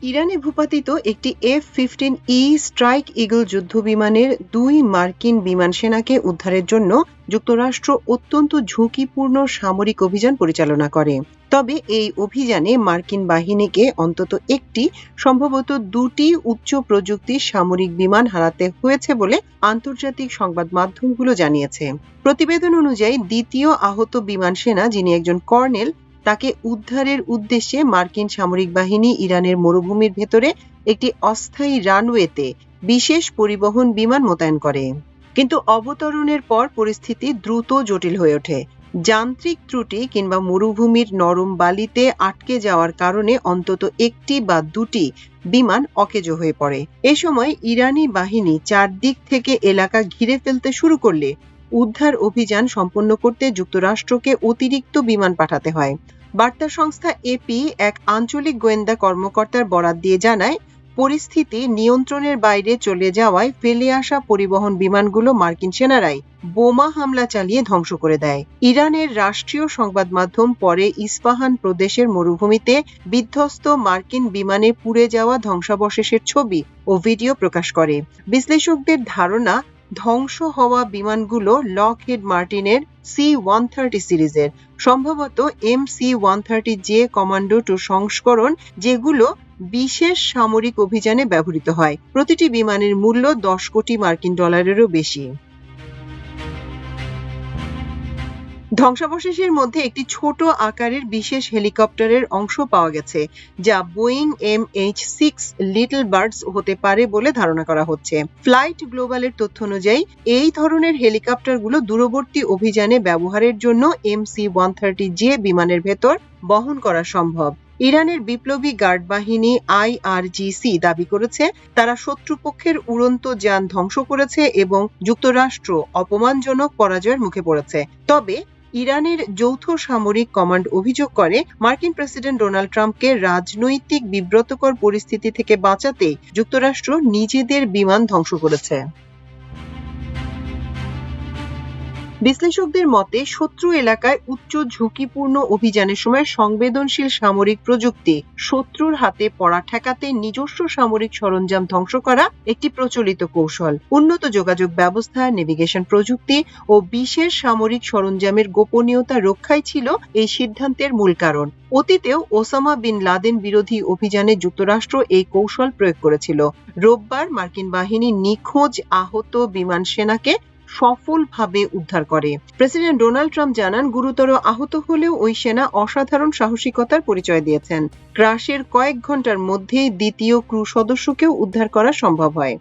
ইরানে ভূপাতিত একটি F-15E স্ট্রাইক ঈগল যুদ্ধবিমানের ২ মার্কিন বিমান সেনাকে উদ্ধারের জন্য যুক্তরাষ্ট্র অত্যন্ত ঝুঁকিপূর্ণ সামরিক অভিযান পরিচালনা করে। তবে এই অভিযানে মার্কিন বাহিনীকে অন্তত একটি, সম্ভবত ২টি উচ্চ প্রযুক্তির সামরিক বিমান হারাতে হয়েছে বলে আন্তর্জাতিক সংবাদ মাধ্যমগুলো জানিয়েছে। প্রতিবেদন অনুযায়ী দ্বিতীয় আহত বিমান সেনা, যিনি একজন কর্নেল, তাকে উদ্ধারের উদ্দেশ্যে মার্কিন সামরিক বাহিনী ইরানের মরুভূমির ভেতরে একটি অস্থায়ী রানওয়েতে বিশেষ পরিবহন বিমান মোতায়েন করে। কিন্তু অবতরণের পর পরিস্থিতি দ্রুত জটিল হয়ে ওঠে। যান্ত্রিক ত্রুটি কিংবা মরুভূমির নরম বালিতে আটকে যাওয়ার কারণে অন্তত একটি বা দুটি বিমান অকেজো হয়ে পড়ে। এ সময় ইরানি বাহিনী চারদিক থেকে এলাকা ঘিরে ফেলতে শুরু করলে উদ্ধার অভিযান সম্পন্ন করতে যুক্তরাষ্ট্রকে অতিরিক্ত বিমান পাঠাতে হয়। বার্তা সংস্থা এপি এক আঞ্চলিক গোয়েন্দা কর্মকর্তার বরাত দিয়ে জানায়, পরিস্থিতি নিয়ন্ত্রণের বাইরে চলে যাওয়ায় ফেলে আসা পরিবহন বিমানগুলো মার্কিন সেনারাই বোমা হামলা চালিয়ে ধ্বংস করে দেয়। ইরানের রাষ্ট্রীয় সংবাদ মাধ্যম পরে ইস্পাহান প্রদেশের মরুভূমিতে বিধ্বস্ত মার্কিন বিমানে পুড়ে যাওয়া ধ্বংসাবশেষের ছবি ও ভিডিও প্রকাশ করে। বিশ্লেষকদের ধারণা, ধ্বংস হওয়া বিমানগুলো লকহিড মার্টিনের C-130 সিরিজের, সম্ভবত MC-130J কমান্ডো 2 সংস্করণ, যেগুলো বিশেষ সামরিক অভিযানে ব্যবহৃত হয়। প্রতিটি বিমানের মূল্য 10 কোটি মার্কিন ডলারেরও বেশি। ধ্বংসাবশেষের মধ্যে একটি ছোট আকারের বিশেষ হেলিকপ্টারের অংশ পাওয়া গেছে, যা বোয়িং MH-6 লিটল বার্ডস হতে পারে বলে ধারণা করা হচ্ছে। ফ্লাইট গ্লোবালের তথ্য অনুযায়ী এই ধরনের হেলিকপ্টারগুলো দূরবর্তী অভিযানে ব্যবহারের জন্য MC-130J বিমানের ভেতর বহন করা সম্ভব। ইরানের বিপ্লবী গার্ড বাহিনী IRGC দাবি করেছে, তারা শত্রুপক্ষের উড়ন্ত যান ধ্বংস করেছে এবং যুক্তরাষ্ট্র অপমানজনক পরাজয়ের মুখে পড়েছে। তবে ইরানের যৌথ সামরিক কমান্ড অভিযোগ করে, মার্কিন প্রেসিডেন্ট ডোনাল্ড ট্রাম্পকে রাজনৈতিক বিব্রতকর পরিস্থিতি থেকে বাঁচাতে যুক্তরাষ্ট্র নিজেদের বিমান ধ্বংস করেছে। বিশ্লেষকদের মতে, শত্রু এলাকায় উচ্চ ঝুঁকিপূর্ণ অভিযানের সময় সংবেদনশীল সামরিক প্রযুক্তি শত্রুর হাতে পড়া ঠেকাতে নিজস্ব সামরিক সরঞ্জাম ধ্বংস করা একটি প্রচলিত কৌশল। উন্নত যোগাযোগ ব্যবস্থা, নেভিগেশন প্রযুক্তি ও বিশেষ সামরিক সরঞ্জামের গোপনীয়তা রক্ষাই ছিল এই সিদ্ধান্তের মূল কারণ। অতীতেও ওসামা বিন লাদেন বিরোধী অভিযানে যুক্তরাষ্ট্র এই কৌশল প্রয়োগ করেছিল। রোববার মার্কিন বাহিনী নিখোঁজ আহত বিমান সেনাকে সফলভাবে উদ্ধার করে। প্রেসিডেন্ট ডোনাল্ড ট্রাম্প জানান, গুরুতর আহত হলেও ওই সেনা অসাধারণ সাহসিকতার পরিচয় দিয়েছেন। ক্রাশের কয়েক ঘন্টার মধ্যেই দ্বিতীয় ক্রু সদস্যকেও উদ্ধার করা সম্ভব হয়।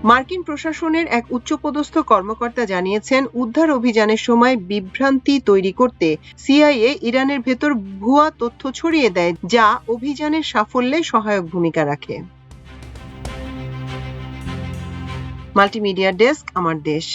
মার্কিন প্রশাসনের এক উচ্চপদস্থ কর্মকর্তা জানিয়েছেন, উদ্ধার অভিযানের সময় বিভ্রান্তি তৈরি করতে CIA ইরানের ভেতর ভুয়া তথ্য ছড়িয়ে দেয়, যা অভিযানের সাফল্যে সহায়ক ভূমিকা রাখে। মাল্টিমিডিয়া ডেস্ক, আমার দেশ।